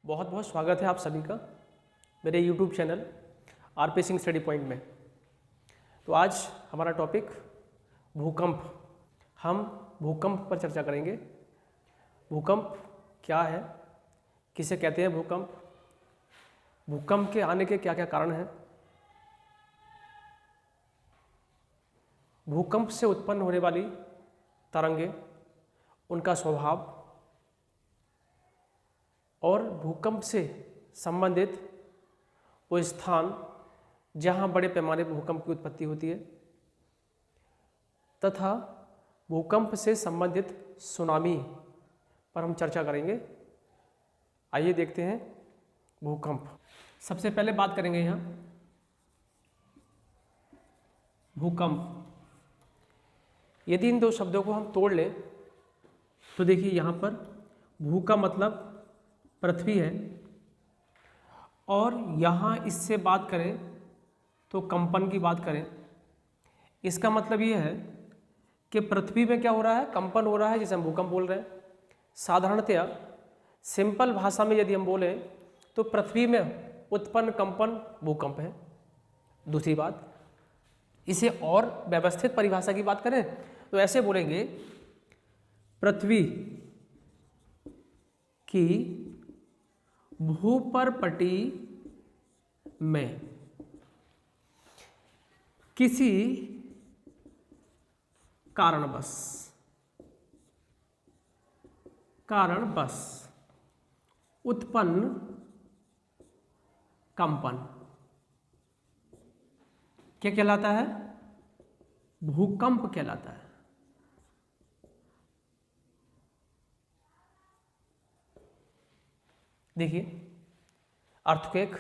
बहुत बहुत स्वागत है आप सभी का मेरे YouTube channel RP Singh study point में। तो आज हमारा टॉपिक भूकंप। हम भूकंप पर चर्चा करेंगे। भूकंप क्या है, किसे कहते हैं भूकंप, भूकंप के आने के क्या क्या कारण हैं, भूकंप से उत्पन्न होने वाली तरंगें, उनका स्वभाव और भूकंप से संबंधित वो स्थान जहाँ बड़े पैमाने पर भूकंप की उत्पत्ति होती है तथा भूकंप से संबंधित सुनामी पर हम चर्चा करेंगे। आइए देखते हैं भूकंप। सबसे पहले बात करेंगे यहाँ भूकंप। यदि इन दो शब्दों को हम तोड़ लें तो देखिए यहाँ पर भू का मतलब पृथ्वी है और यहाँ इससे बात करें तो कंपन की बात करें, इसका मतलब ये है कि पृथ्वी में क्या हो रहा है, कंपन हो रहा है, जिसे हम भूकंप बोल रहे हैं। साधारणतया सिंपल भाषा में यदि हम बोलें तो पृथ्वी में उत्पन्न कंपन भूकंप है। दूसरी बात, इसे और व्यवस्थित परिभाषा की बात करें तो ऐसे बोलेंगे, पृथ्वी की भूपर्पटी में किसी कारणवश उत्पन्न कंपन क्या कहलाता है, भूकंप कहलाता है। देखिए अर्थक्वेक।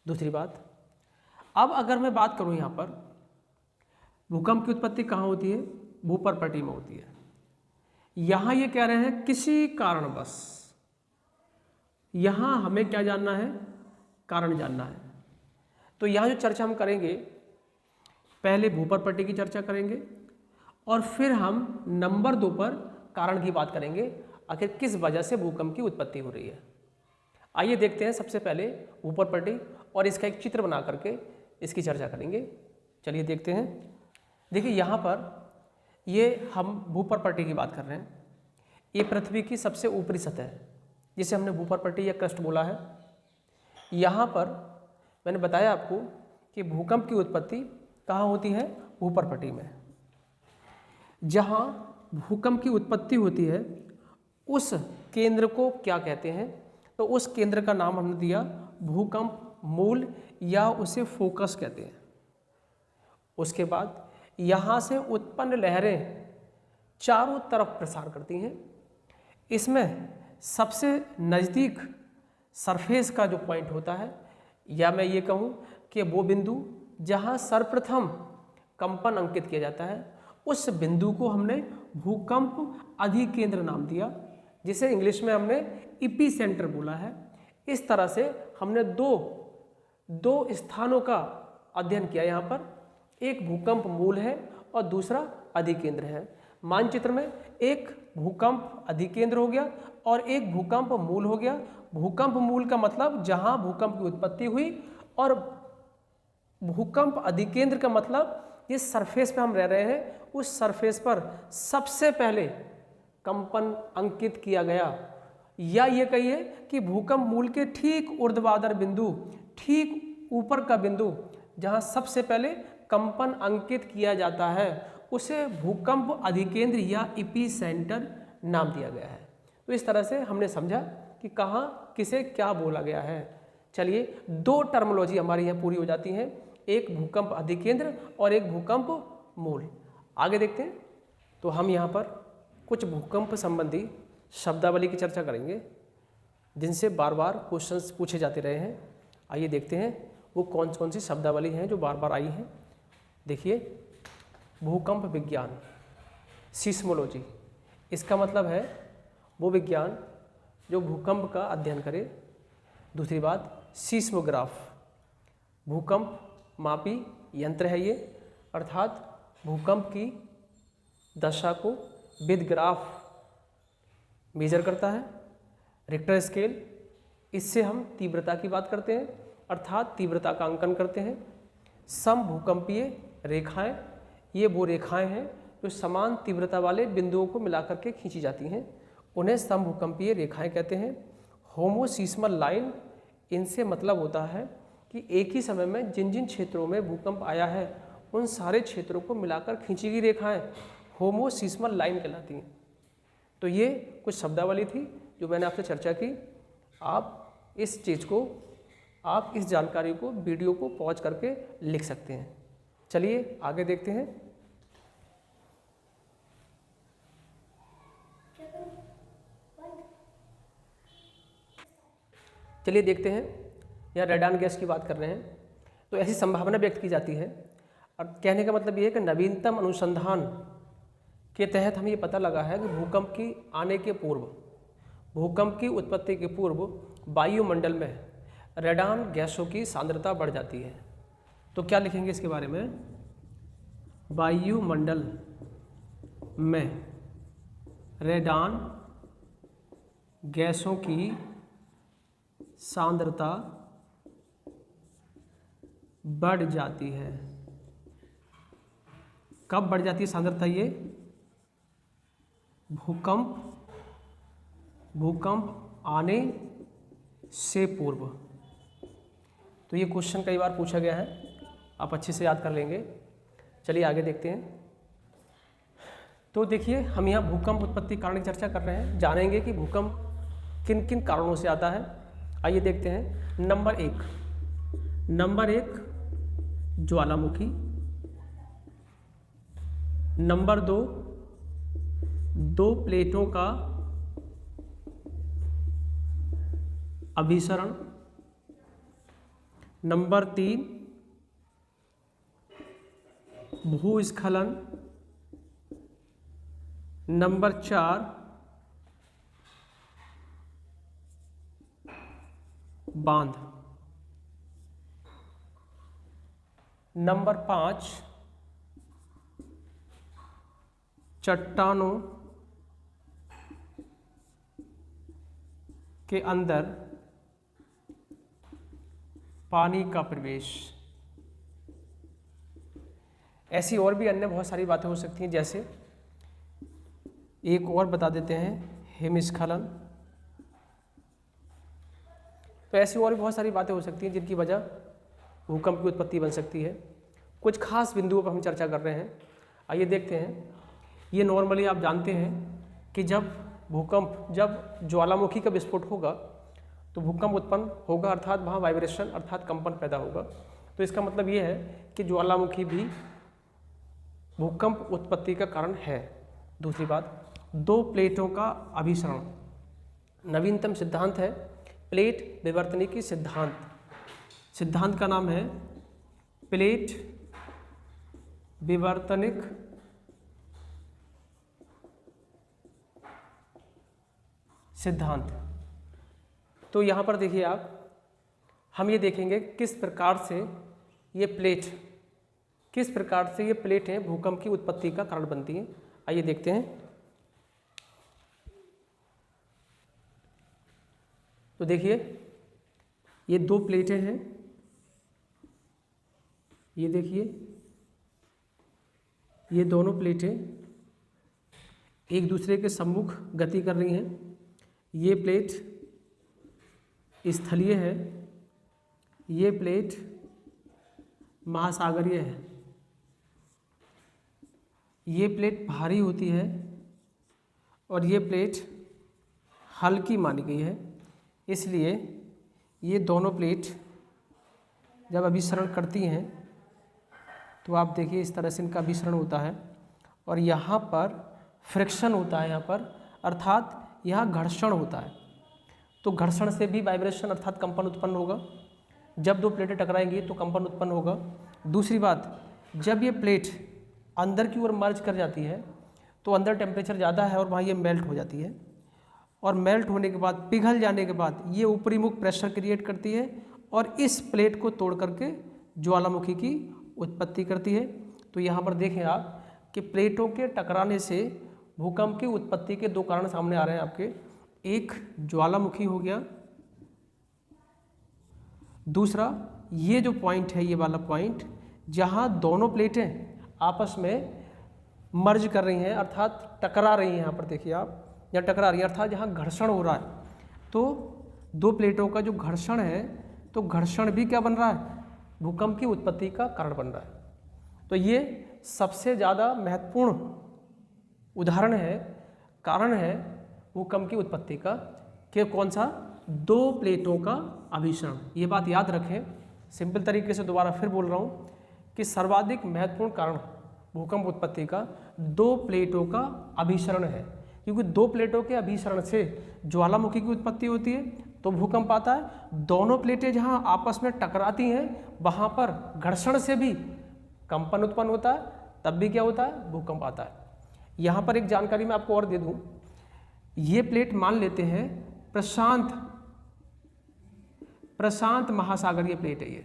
दूसरी बात, अब अगर मैं बात करूं यहां पर भूकंप की उत्पत्ति कहां होती है, भूपर्पटी में होती है। यहां ये कह रहे हैं किसी कारणवश, यहां हमें क्या जानना है, कारण जानना है। तो यहां जो चर्चा हम करेंगे, पहले भूपर्पटी की चर्चा करेंगे और फिर हम नंबर 2 पर कारण की बात करेंगे, आखिर किस वजह से भूकंप की उत्पत्ति हो रही है। आइए देखते हैं सबसे पहले भूपर्पटी और इसका एक चित्र बना करके इसकी चर्चा करेंगे। चलिए देखते हैं। देखिए यहाँ पर ये हम भूपर्पटी की बात कर रहे हैं। ये पृथ्वी की सबसे ऊपरी सतह है जिसे हमने भूपर्पटी या क्रस्ट बोला है। यहाँ पर मैंने बताया आपको कि भूकंप की उत्पत्ति कहाँ होती है, भूपर्पटी में। जहाँ भूकंप की उत्पत्ति होती है उस केंद्र को क्या कहते हैं, तो उस केंद्र का नाम हमने दिया भूकंप मूल या उसे फोकस कहते हैं। उसके बाद यहाँ से उत्पन्न लहरें चारों तरफ प्रसार करती हैं। इसमें सबसे नज़दीक सरफेस का जो पॉइंट होता है, या मैं ये कहूँ कि वो बिंदु जहाँ सर्वप्रथम कंपन अंकित किया जाता है, उस बिंदु को हमने भूकंप अधिकेंद्र नाम दिया, जिसे इंग्लिश में हमने इपी सेंटर बोला है। इस तरह से हमने दो स्थानों का अध्ययन किया। यहाँ पर एक भूकंप मूल है और दूसरा अधिकेंद्र है। मानचित्र में एक भूकंप अधिकेंद्र हो गया और एक भूकंप मूल हो गया। भूकंप मूल का मतलब जहाँ भूकंप की उत्पत्ति हुई, और भूकंप अधिकेंद्र का मतलब जिस सरफेस पे हम रह रहे हैं उस सरफेस पर सबसे पहले कंपन अंकित किया गया, या ये कहिए कि भूकंप मूल के ठीक ऊर्ध्वाधर बिंदु, ठीक ऊपर का बिंदु जहां सबसे पहले कंपन अंकित किया जाता है, उसे भूकंप अधिकेंद्र या इपी सेंटर नाम दिया गया है। तो इस तरह से हमने समझा कि कहाँ किसे क्या बोला गया है। चलिए 2 टर्मोलॉजी हमारी यहाँ पूरी हो जाती हैं, एक भूकंप अधिकेंद्र और एक भूकंप मूल। आगे देखते हैं। तो हम यहाँ पर कुछ भूकंप संबंधी शब्दावली की चर्चा करेंगे जिनसे बार बार क्वेश्चंस पूछे जाते रहे हैं। आइए देखते हैं वो कौन कौन सी शब्दावली हैं जो बार बार आई हैं। देखिए, भूकंप विज्ञान, सीस्मोलॉजी, इसका मतलब है वो विज्ञान जो भूकंप का अध्ययन करे। दूसरी बात, सीस्मोग्राफ, भूकंप मापी यंत्र है ये, अर्थात भूकंप की दशा को विद ग्राफ मेजर करता है। रिक्टर स्केल इससे हम तीव्रता की बात करते हैं, अर्थात तीव्रता का अंकन करते हैं। समभूकंपीय रेखाएं, ये वो रेखाएं हैं जो समान तीव्रता वाले बिंदुओं को मिलाकर के खींची जाती हैं, उन्हें समभूकंपीय रेखाएं कहते हैं। होमोसीस्मल लाइन, इनसे मतलब होता है कि एक ही समय में जिन जिन क्षेत्रों में भूकंप आया है उन सारे क्षेत्रों को मिलाकर खींची गई रेखाएं होमोसीस्मल लाइन कहलाती हैं। तो ये कुछ शब्दावली थी जो मैंने आपसे चर्चा की। आप इस चीज़ को, आप इस जानकारी को, वीडियो को पॉज करके लिख सकते हैं। चलिए आगे देखते हैं। चलिए देखते हैं, यहाँ रेडान गैस की बात कर रहे हैं। तो ऐसी संभावना व्यक्त की जाती है, और कहने का मतलब ये है कि नवीनतम अनुसंधान के तहत हमें ये पता लगा है कि भूकंप की आने के पूर्व, भूकंप की उत्पत्ति के पूर्व वायुमंडल में रेडान गैसों की सांद्रता बढ़ जाती है। तो क्या लिखेंगे इसके बारे में? वायुमंडल में रेडान गैसों की सांद्रता बढ़ जाती है। कब बढ़ जाती है सांद्रता? ये भूकंप आने से पूर्व। तो ये क्वेश्चन कई बार पूछा गया है, आप अच्छे से याद कर लेंगे। चलिए आगे देखते हैं। तो देखिए, हम यहाँ भूकंप उत्पत्ति कारण की चर्चा कर रहे हैं, जानेंगे कि भूकंप किन किन कारणों से आता है। आइए देखते हैं। नंबर एक ज्वालामुखी। नंबर दो प्लेटों का अभिसरण। नंबर 3 भूस्खलन। नंबर 4 बांध। नंबर 5 चट्टानों के अंदर पानी का प्रवेश। ऐसी और भी अन्य बहुत सारी बातें हो सकती हैं, जैसे एक और बता देते हैं, हिमस्खलन। तो ऐसी और भी बहुत सारी बातें हो सकती हैं जिनकी वजह भूकंप की उत्पत्ति बन सकती है। कुछ खास बिंदुओं पर हम चर्चा कर रहे हैं। आइए देखते हैं। ये नॉर्मली आप जानते हैं कि जब ज्वालामुखी का विस्फोट होगा तो भूकंप उत्पन्न होगा, अर्थात वहाँ वाइब्रेशन अर्थात कंपन पैदा होगा। तो इसका मतलब ये है कि ज्वालामुखी भी भूकंप उत्पत्ति का कारण है। दूसरी बात, 2 प्लेटों का अभिसरण। नवीनतम सिद्धांत है प्लेट विवर्तनिकी सिद्धांत। सिद्धांत का नाम है प्लेट विवर्तनिक सिद्धांत। तो यहाँ पर देखिए आप, हम ये देखेंगे किस प्रकार से ये प्लेटें भूकंप की उत्पत्ति का कारण बनती हैं। आइए देखते हैं। तो देखिए, ये 2 प्लेटें हैं। ये देखिए, ये दोनों प्लेटें एक दूसरे के सम्मुख गति कर रही हैं। ये प्लेट स्थलीय है, ये प्लेट महासागरीय है। ये प्लेट भारी होती है और ये प्लेट हल्की मानी गई है। इसलिए ये दोनों प्लेट जब अभिसरण करती हैं तो आप देखिए इस तरह से इनका अभिसरण होता है, और यहाँ पर फ्रिक्शन होता है, यहाँ पर अर्थात यहाँ घर्षण होता है। तो घर्षण से भी वाइब्रेशन अर्थात कंपन उत्पन्न होगा। जब 2 प्लेटें टकराएंगी तो कंपन उत्पन्न होगा। दूसरी बात, जब ये प्लेट अंदर की ओर मर्ज कर जाती है तो अंदर टेम्परेचर ज़्यादा है और वहाँ ये मेल्ट हो जाती है, और मेल्ट होने के बाद, पिघल जाने के बाद ये ऊपरी मुख प्रेशर क्रिएट करती है और इस प्लेट को तोड़ करके ज्वालामुखी की उत्पत्ति करती है। तो यहाँ पर देखें आप कि प्लेटों के टकराने से भूकंप की उत्पत्ति के 2 कारण सामने आ रहे हैं आपके। एक ज्वालामुखी हो गया दूसरा ये जो पॉइंट है, ये वाला पॉइंट जहाँ दोनों प्लेटें आपस में मर्ज कर रही हैं, अर्थात टकरा रही हैं, यहाँ पर देखिए आप, या टकरा रही है अर्थात जहाँ घर्षण हो रहा है, तो दो प्लेटों का जो घर्षण है, तो घर्षण भी क्या बन रहा है, भूकंप की उत्पत्ति का कारण बन रहा है। तो ये सबसे ज़्यादा महत्वपूर्ण उदाहरण है, कारण है भूकंप की उत्पत्ति का, कि कौन सा, दो प्लेटों का अभिसरण। ये बात याद रखें, सिंपल तरीके से दोबारा फिर बोल रहा हूँ कि सर्वाधिक महत्वपूर्ण कारण भूकंप उत्पत्ति का दो प्लेटों का अभिसरण है, क्योंकि दो प्लेटों के अभिसरण से ज्वालामुखी की उत्पत्ति होती है तो भूकंप आता है। दोनों प्लेटें जहां आपस में टकराती हैं वहां पर घर्षण से भी कंपन उत्पन्न होता है, तब भी क्या होता है, भूकंप आता है। यहाँ पर एक जानकारी मैं आपको और दे दूं, ये प्लेट मान लेते हैं प्रशांत महासागरीय प्लेट है, ये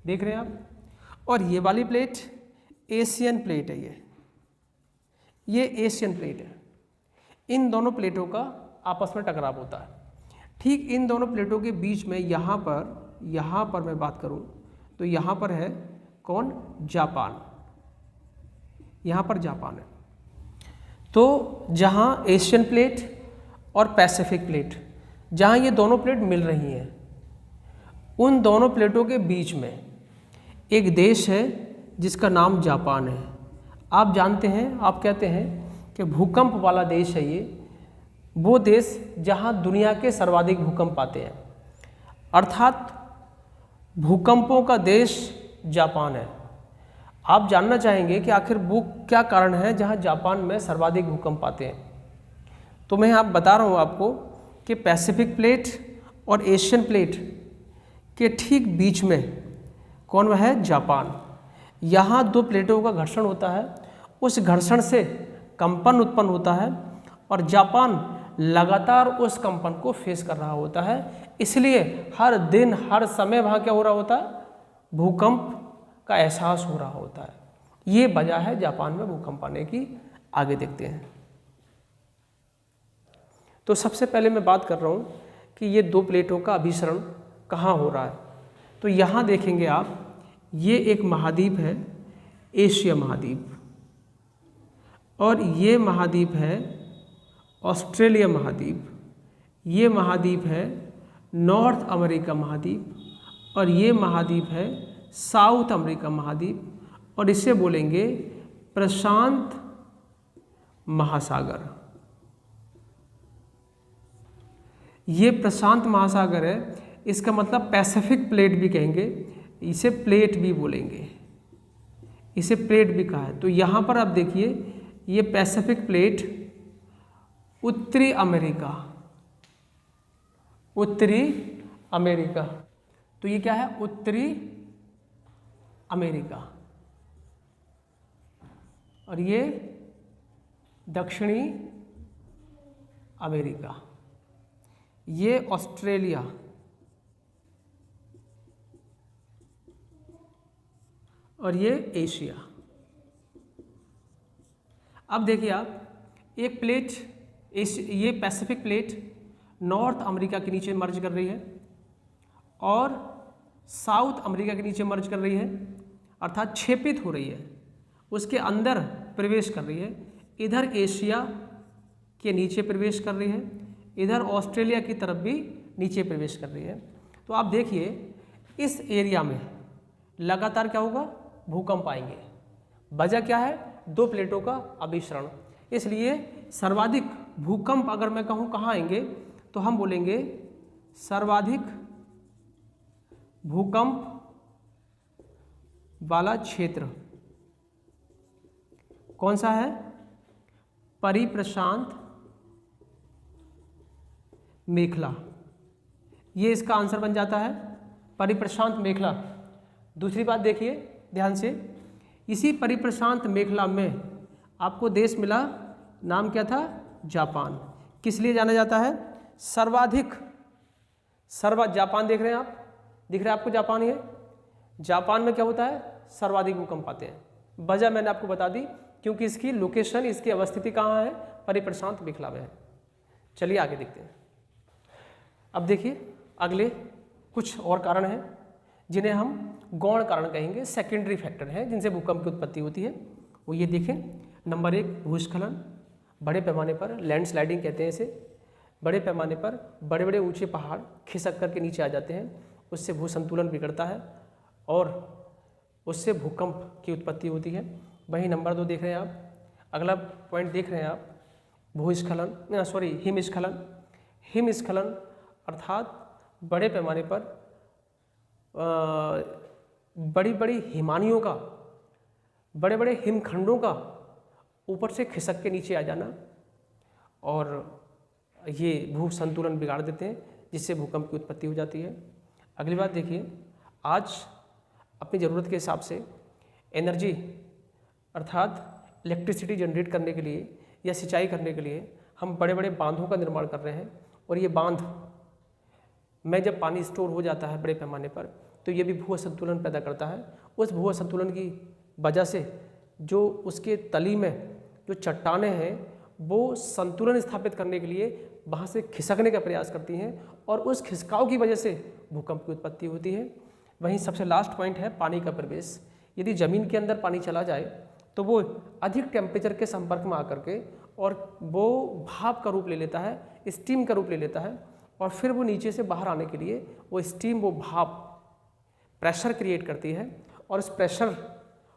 देख रहे हैं आप, और ये वाली प्लेट एशियन प्लेट है, ये एशियन प्लेट है। इन दोनों प्लेटों का आपस में टकराव होता है। ठीक इन दोनों प्लेटों के बीच में यहाँ पर मैं बात करूँ तो यहाँ पर है कौन, जापान, यहाँ पर जापान है। तो जहाँ एशियन प्लेट और पैसिफिक प्लेट, जहाँ ये दोनों प्लेट मिल रही हैं, उन दोनों प्लेटों के बीच में एक देश है जिसका नाम जापान है। आप जानते हैं, आप कहते हैं कि भूकंप वाला देश है ये, वो देश जहाँ दुनिया के सर्वाधिक भूकंप आते हैं, अर्थात भूकंपों का देश जापान है। आप जानना चाहेंगे कि आखिर वो क्या कारण है जहाँ जापान में सर्वाधिक भूकंप आते हैं, तो मैं आप बता रहा हूँ आपको कि पैसिफिक प्लेट और एशियन प्लेट के ठीक बीच में कौन वह है, जापान। यहाँ दो प्लेटों का घर्षण होता है, उस घर्षण से कंपन उत्पन्न होता है और जापान लगातार उस कंपन को फेस कर रहा होता है, इसलिए हर दिन हर समय वहाँ क्या हो रहा होता है, भूकंप का एहसास हो रहा होता है। ये वजह है जापान में भूकंप आने की। आगे देखते हैं। तो सबसे पहले मैं बात कर रहा हूँ कि ये दो प्लेटों का अभिसरण कहाँ हो रहा है। तो यहाँ देखेंगे आप, ये एक महाद्वीप है, एशिया महाद्वीप, और ये महाद्वीप है ऑस्ट्रेलिया महाद्वीप, ये महाद्वीप है नॉर्थ अमेरिका महाद्वीप, और ये महाद्वीप है साउथ अमेरिका महाद्वीप, और इसे बोलेंगे प्रशांत महासागर। ये प्रशांत महासागर है, इसका मतलब पैसिफिक प्लेट भी कहेंगे, इसे प्लेट भी बोलेंगे, इसे प्लेट भी कहा है। तो यहाँ पर आप देखिए, ये पैसिफिक प्लेट उत्तरी अमेरिका, तो ये क्या है, उत्तरी अमेरिका, और ये दक्षिणी अमेरिका, ये ऑस्ट्रेलिया, और ये एशिया। अब देखिए आप, एक प्लेट ये पैसिफिक प्लेट नॉर्थ अमेरिका के नीचे मर्ज कर रही है और साउथ अमेरिका के नीचे मर्ज कर रही है, अर्थात छेपित हो रही है, उसके अंदर प्रवेश कर रही है। इधर एशिया के नीचे प्रवेश कर रही है, इधर ऑस्ट्रेलिया की तरफ भी नीचे प्रवेश कर रही है। तो आप देखिए, इस एरिया में लगातार क्या होगा, भूकंप आएंगे। वजह क्या है, दो प्लेटों का अभिसरण। इसलिए सर्वाधिक भूकंप अगर मैं कहूँ कहाँ आएंगे, तो हम बोलेंगे सर्वाधिक भूकंप वाला क्षेत्र कौन सा है, परिप्रशांत मेखला। ये इसका आंसर बन जाता है, परिप्रशांत मेखला। दूसरी बात देखिए ध्यान से, इसी परिप्रशांत मेखला में आपको देश मिला, नाम क्या था, जापान। किस लिए जाना जाता है, जापान देख रहे हैं आप, दिख रहा है आपको जापान। ये जापान में क्या होता है, सर्वाधिक भूकंप आते हैं। वजह मैंने आपको बता दी, क्योंकि इसकी लोकेशन, इसकी अवस्थिति कहाँ है, परिप्रशांत मेखला में है। चलिए आगे देखते हैं। अब देखिए, अगले कुछ और कारण हैं जिन्हें हम गौण कारण कहेंगे, सेकेंडरी फैक्टर हैं जिनसे भूकंप की उत्पत्ति होती है। वो ये देखें, नंबर 1 भूस्खलन, बड़े पैमाने पर लैंडस्लाइडिंग कहते हैं इसे। बड़े पैमाने पर बड़े बड़े ऊंचे पहाड़ खिसक करके नीचे आ जाते हैं, उससे भू संतुलन बिगड़ता है और उससे भूकंप की उत्पत्ति होती है। वहीं नंबर 2 देख रहे हैं आप, अगला पॉइंट देख रहे हैं आप, भूस्खलन सॉरी हिमस्खलन। हिमस्खलन अर्थात बड़े पैमाने पर बड़ी बड़ी हिमानियों का, बड़े बड़े हिमखंडों का ऊपर से खिसक के नीचे आ जाना और ये भू संतुलन बिगाड़ देते हैं, जिससे भूकंप की उत्पत्ति हो जाती है। अगली बात देखिए, आज अपनी ज़रूरत के हिसाब से एनर्जी अर्थात इलेक्ट्रिसिटी जनरेट करने के लिए या सिंचाई करने के लिए हम बड़े बड़े बांधों का निर्माण कर रहे हैं, और ये बांध में जब पानी स्टोर हो जाता है बड़े पैमाने पर, तो ये भी भू असंतुलन पैदा करता है। उस भू असंतुलन की वजह से जो उसके तली में जो चट्टानें हैं वो संतुलन स्थापित करने के लिए वहाँ से खिसकने का प्रयास करती हैं, और उस खिसकाव की वजह से भूकंप की उत्पत्ति होती है। वहीं सबसे लास्ट पॉइंट है पानी का प्रवेश। यदि ज़मीन के अंदर पानी चला जाए तो वो अधिक टेम्परेचर के संपर्क में आकर के और वो भाप का रूप ले लेता है, स्टीम का रूप ले लेता है, और फिर वो नीचे से बाहर आने के लिए वो स्टीम, वो भाप प्रेशर क्रिएट करती है, और उस प्रेशर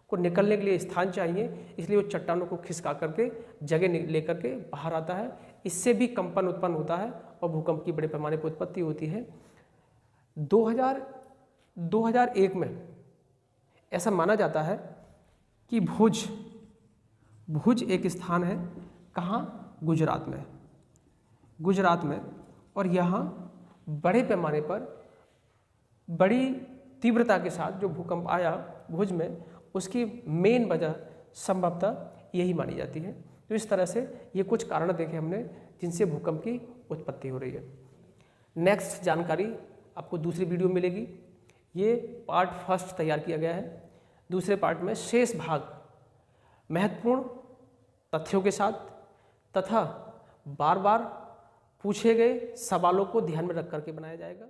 को निकलने के लिए स्थान चाहिए, इसलिए वो चट्टानों को खिसका करके जगह लेकर के बाहर आता है। इससे भी कंपन उत्पन्न होता है और भूकंप की बड़े पैमाने पर उत्पत्ति होती है। 2001 में ऐसा माना जाता है कि भुज एक स्थान है, कहाँ? गुजरात में, और यहाँ बड़े पैमाने पर बड़ी तीव्रता के साथ जो भूकंप आया भुज में, उसकी मेन वजह संभवतः यही मानी जाती है। तो इस तरह से ये कुछ कारण देखे हमने जिनसे भूकंप की उत्पत्ति हो रही है। नेक्स्ट जानकारी आपको दूसरी वीडियो में मिलेगी। ये पार्ट फर्स्ट तैयार किया गया है। दूसरे पार्ट में शेष भाग महत्वपूर्ण तथ्यों के साथ तथा बार बार पूछे गए सवालों को ध्यान में रख करके बनाया जाएगा।